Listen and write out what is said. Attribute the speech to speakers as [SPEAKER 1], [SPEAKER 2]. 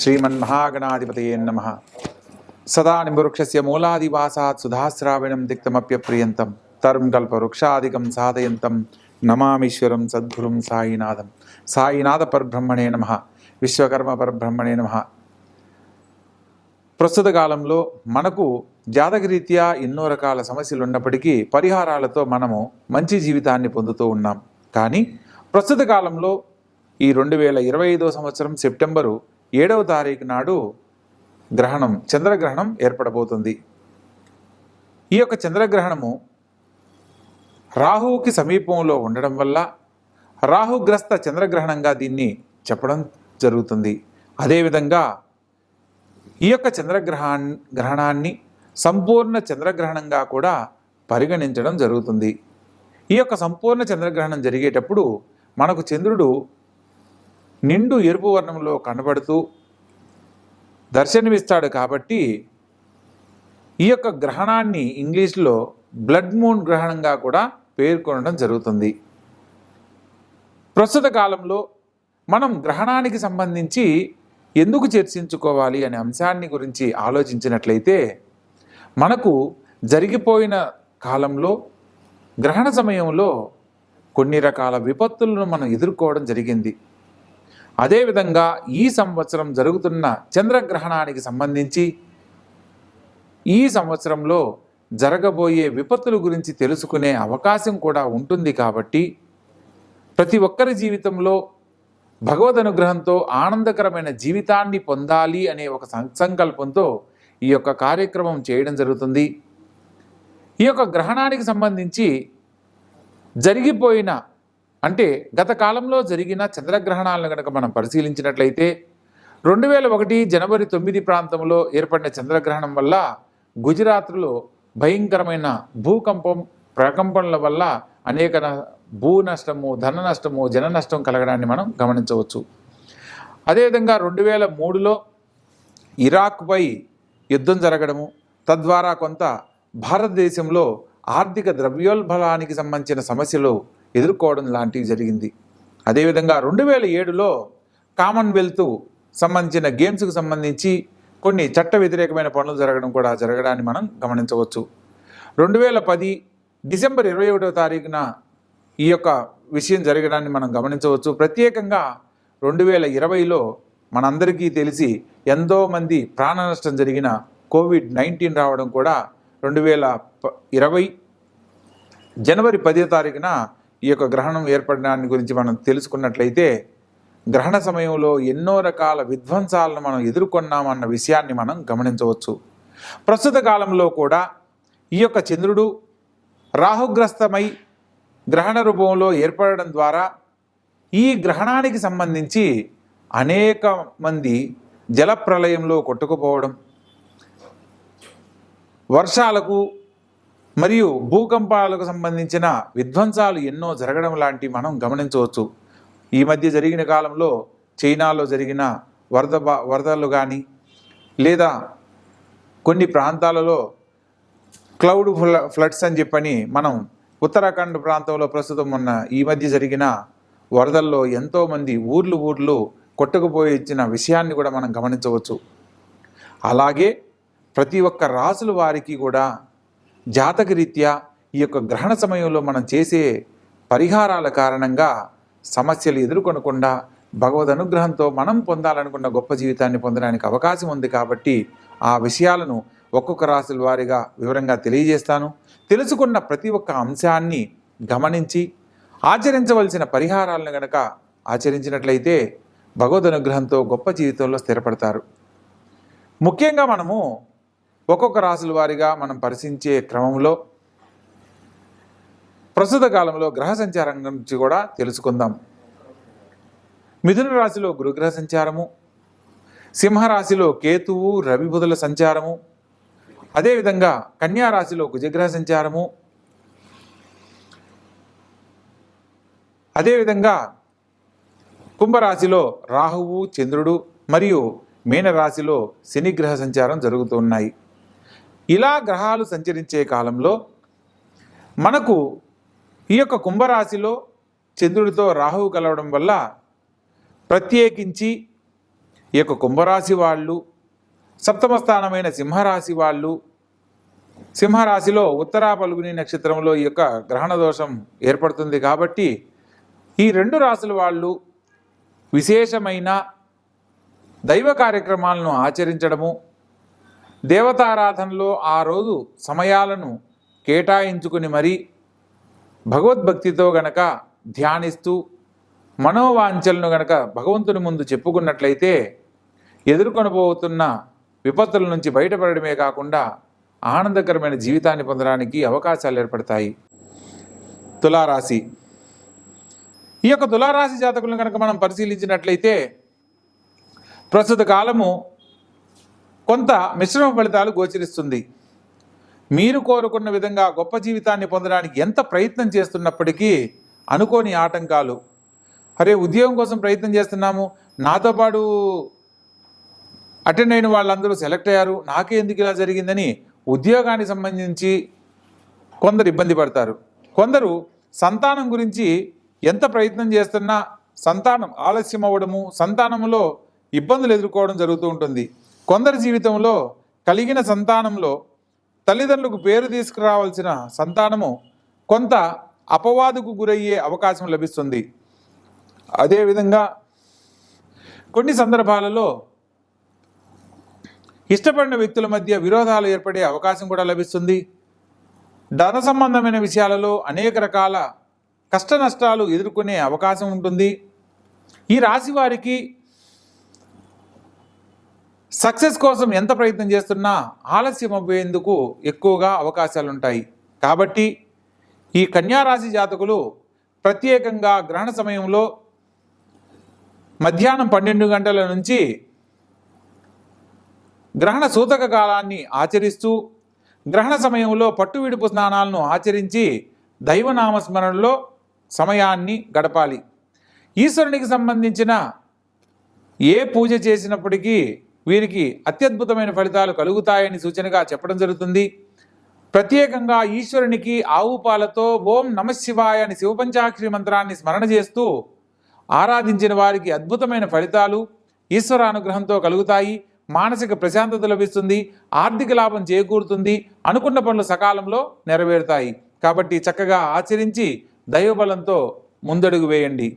[SPEAKER 1] श्रीमन्महागणाधिपतये नमः। सदा निम्बवृक्षस्य मूलादिवासात् सुधास्राविणं तिक्तमप्यप्रियन्तं तरुं कल्पवृक्षादिकं साधयन्तं नमामीश्वरं सद्गुरुं साईनाथं। సాయినాథ పరబ్రహ్మణే నమః, విశ్వకర్మ పరబ్రహ్మణే నమః. ప్రస్తుత కాలంలో మనకు జాతకరీత్యా ఎన్నో రకాల సమస్యలు ఉన్నప్పటికీ పరిహారాలతో మనము మంచి జీవితాన్ని పొందుతూ ఉన్నాం. కానీ ప్రస్తుత కాలంలో ఈ 2025 సంవత్సరం సెప్టెంబరు 7వ తారీఖు నాడు గ్రహణం, చంద్రగ్రహణం ఏర్పడబోతుంది. ఈ యొక్క చంద్రగ్రహణము రాహువుకి సమీపంలో ఉండడం వల్ల రాహుగ్రస్త చంద్రగ్రహణంగా దీన్ని చెప్పడం జరుగుతుంది. అదేవిధంగా ఈ యొక్క గ్రహణాన్ని సంపూర్ణ చంద్రగ్రహణంగా కూడా పరిగణించడం జరుగుతుంది. ఈ యొక్క సంపూర్ణ చంద్రగ్రహణం జరిగేటప్పుడు మనకు చంద్రుడు నిండు ఎరుపు వర్ణంలో కనబడుతూ దర్శనమిస్తాడు. కాబట్టి ఈ యొక్క గ్రహణాన్ని ఇంగ్లీష్లో బ్లడ్ మూన్ గ్రహణంగా కూడా పేర్కొనడం జరుగుతుంది. ప్రస్తుత కాలంలో మనం గ్రహణానికి సంబంధించి ఎందుకు చర్చించుకోవాలి అనే అంశాన్ని గురించి ఆలోచించినట్లయితే, మనకు జరిగిపోయిన కాలంలో గ్రహణ సమయంలో కొన్ని రకాల విపత్తులను మనం ఎదుర్కోవడం జరిగింది. అదేవిధంగా ఈ సంవత్సరం జరుగుతున్న చంద్రగ్రహణానికి సంబంధించి ఈ సంవత్సరంలో జరగబోయే విపత్తుల గురించి తెలుసుకునే అవకాశం కూడా ఉంటుంది. కాబట్టి ప్రతి ఒక్కరి జీవితంలో భగవద్ అనుగ్రహంతో ఆనందకరమైన జీవితాన్ని పొందాలి అనే ఒక సంకల్పంతో ఈ యొక్క కార్యక్రమం చేయడం జరుగుతుంది. ఈ యొక్క గ్రహణానికి సంబంధించి జరిగిపోయిన, అంటే గత కాలంలో జరిగిన చంద్రగ్రహణాలను కనుక మనం పరిశీలించినట్లయితే 2001 జనవరి 9 ప్రాంతంలో ఏర్పడిన చంద్రగ్రహణం వల్ల గుజరాత్లో భయంకరమైన భూకంపం, ప్రకంపనల వల్ల అనేక భూ నష్టము, ధన నష్టము, జన నష్టం కలగడాన్ని మనం గమనించవచ్చు. అదేవిధంగా 2003లో ఇరాక్పై యుద్ధం జరగడము, తద్వారా కొంత భారతదేశంలో ఆర్థిక ద్రవ్యోల్బణానికి సంబంధించిన సమస్యలు ఎదుర్కోవడం లాంటివి జరిగింది. అదేవిధంగా 2007లో కామన్వెల్త్ సంబంధించిన గేమ్స్కి సంబంధించి కొన్ని చట్ట వ్యతిరేకమైన పనులు జరగడాన్ని మనం గమనించవచ్చు. 2010 డిసెంబర్ 21వ తారీఖున ఈ యొక్క విషయం జరగడాన్ని మనం గమనించవచ్చు. ప్రత్యేకంగా 2020లో మనందరికీ తెలిసి ఎంతోమంది ప్రాణ నష్టం జరిగిన COVID-19 రావడం కూడా 2020 జనవరి 10వ తారీఖున ఈ యొక్క గ్రహణం ఏర్పడడాన్ని గురించి మనం తెలుసుకున్నట్లయితే, గ్రహణ సమయంలో ఎన్నో రకాల విధ్వంసాలను మనం ఎదుర్కొన్నామన్న విషయాన్ని మనం గమనించవచ్చు. ప్రస్తుత కాలంలో కూడా ఈ యొక్క చంద్రుడు రాహుగ్రస్తమై గ్రహణ రూపంలో ఏర్పడడం ద్వారా ఈ గ్రహణానికి సంబంధించి అనేక మంది జలప్రలయంలో కొట్టుకుపోవడం, వర్షాలకు మరియు భూకంపాలకు సంబంధించిన విధ్వంసాలు ఎన్నో జరగడం లాంటివి మనం గమనించవచ్చు. ఈ మధ్య జరిగిన కాలంలో చైనాలో జరిగిన వరదలు కానీ, లేదా కొన్ని ప్రాంతాలలో క్లౌడ్ ఫ్లడ్స్ అని చెప్పని మనం ఉత్తరాఖండ్ ప్రాంతంలో ప్రస్తుతం ఉన్న ఈ మధ్య జరిగిన వరదల్లో ఎంతోమంది ఊర్లు కొట్టుకుపోయి ఇచ్చిన విషయాన్ని కూడా మనం గమనించవచ్చు. అలాగే ప్రతి ఒక్క రాసుల వారికి కూడా జాతకరీత్యా ఈ యొక్క గ్రహణ సమయంలో మనం చేసే పరిహారాల కారణంగా సమస్యలు ఎదుర్కొనకుండా భగవద్ అనుగ్రహంతో మనం పొందాలనుకున్న గొప్ప జీవితాన్ని పొందడానికి అవకాశం ఉంది. కాబట్టి ఆ విషయాలను ఒక్కొక్క రాశుల వారీగా వివరంగా తెలియజేస్తాను. తెలుసుకున్న ప్రతి ఒక్క అంశాన్ని గమనించి ఆచరించవలసిన పరిహారాలను గనక ఆచరించినట్లయితే భగవద్ అనుగ్రహంతో గొప్ప జీవితంలో స్థిరపడతారు. ముఖ్యంగా మనము ఒక్కొక్క రాశుల వారీగా మనం పరిశీలించే క్రమంలో ప్రస్తుత కాలంలో గ్రహ సంచారం గురించి కూడా తెలుసుకుందాం. మిథున రాశిలో గురుగ్రహ సంచారము, సింహరాశిలో కేతువు, రవి, బుధుల సంచారము, అదేవిధంగా కన్యా రాశిలో కుజగ్రహ సంచారము, అదేవిధంగా కుంభరాశిలో రాహువు, చంద్రుడు మరియు మీనరాశిలో శనిగ్రహ సంచారం జరుగుతున్నాయి. ఇలా గ్రహాలు సంచరించే కాలంలో మనకు ఈ యొక్క కుంభరాశిలో చంద్రుడితో రాహువు కలవడం వల్ల ప్రత్యేకించి ఈ యొక్క కుంభరాశి వాళ్ళు, సప్తమ స్థానమైన సింహరాశి వాళ్ళు, సింహరాశిలో ఉత్తరా పలుగుని నక్షత్రంలో ఈ యొక్క గ్రహణ దోషం ఏర్పడుతుంది కాబట్టి ఈ రెండు రాశుల వాళ్ళు విశేషమైన దైవ కార్యక్రమాలను ఆచరించడము, దేవతారాధనలో ఆ రోజు సమయాలను కేటాయించుకుని మరీ భగవద్భక్తితో గనక ధ్యానిస్తూ మనోవాంఛలను గనక భగవంతుని ముందు చెప్పుకున్నట్లయితే ఎదుర్కొనబోతున్న విపత్తుల నుంచి బయటపడడమే కాకుండా ఆనందకరమైన జీవితాన్ని పొందడానికి అవకాశాలు ఏర్పడతాయి. తులారాశి. ఈ యొక్క తులారాశి జాతకులను కనుక మనం పరిశీలించినట్లయితే ప్రస్తుత కాలము కొంత మిశ్రమ ఫలితాలు గోచరిస్తుంది. మీరు కోరుకున్న విధంగా గొప్ప జీవితాన్ని పొందడానికి ఎంత ప్రయత్నం చేస్తున్నప్పటికీ అనుకోని ఆటంకాలు, అరే ఉద్యోగం కోసం ప్రయత్నం చేస్తున్నాము, నాతో పాటు అటెండ్ అయిన వాళ్ళందరూ సెలెక్ట్ అయ్యారు, నాకే ఎందుకు ఇలా జరిగిందని ఉద్యోగానికి సంబంధించి కొందరు ఇబ్బంది పడతారు. కొందరు సంతానం గురించి ఎంత ప్రయత్నం చేస్తున్నా సంతానం ఆలస్యం అవ్వడము, సంతానంలో ఇబ్బందులు ఎదుర్కోవడం జరుగుతూ ఉంటుంది. కొందరి జీవితంలో కలిగిన సంతానంలో తల్లిదండ్రులకు పేరు తీసుకురావాల్సిన సంతానము కొంత అపవాదుకు గురయ్యే అవకాశం లభిస్తుంది. అదేవిధంగా కొన్ని సందర్భాలలో ఇష్టపడిన వ్యక్తుల మధ్య విరోధాలు ఏర్పడే అవకాశం కూడా లభిస్తుంది. ధన సంబంధమైన విషయాలలో అనేక రకాల కష్ట నష్టాలు ఎదుర్కొనే అవకాశం ఉంటుంది. ఈ రాశి వారికి సక్సెస్ కోసం ఎంత ప్రయత్నం చేస్తున్నా ఆలస్యం అవ్వేందుకు ఎక్కువగా అవకాశాలు ఉంటాయి. కాబట్టి ఈ కన్యారాశి జాతకులు ప్రత్యేకంగా గ్రహణ సమయంలో మధ్యాహ్నం 12 గంటల నుంచి గ్రహణ సూతక కాలాన్ని ఆచరిస్తూ గ్రహణ సమయంలో పట్టు విడుపు స్నానాలను ఆచరించి దైవనామస్మరణలో సమయాన్ని గడపాలి. ఈశ్వరునికి సంబంధించిన ఏ పూజ చేసినప్పటికీ వీరికి అత్యద్భుతమైన ఫలితాలు కలుగుతాయని సూచనగా చెప్పడం జరుగుతుంది. ప్రత్యేకంగా ఈశ్వరునికి ఆవు పాలతో ఓం నమఃశివాయ అని శివపంచాక్షరి మంత్రాన్ని స్మరణ చేస్తూ ఆరాధించిన వారికి అద్భుతమైన ఫలితాలు ఈశ్వరానుగ్రహంతో కలుగుతాయి. మానసిక ప్రశాంతత లభిస్తుంది, ఆర్థిక లాభం చేకూరుతుంది, అనుకున్న పనులు సకాలంలో నెరవేరుతాయి. కాబట్టి చక్కగా ఆచరించి దైవబలంతో ముందడుగు వేయండి.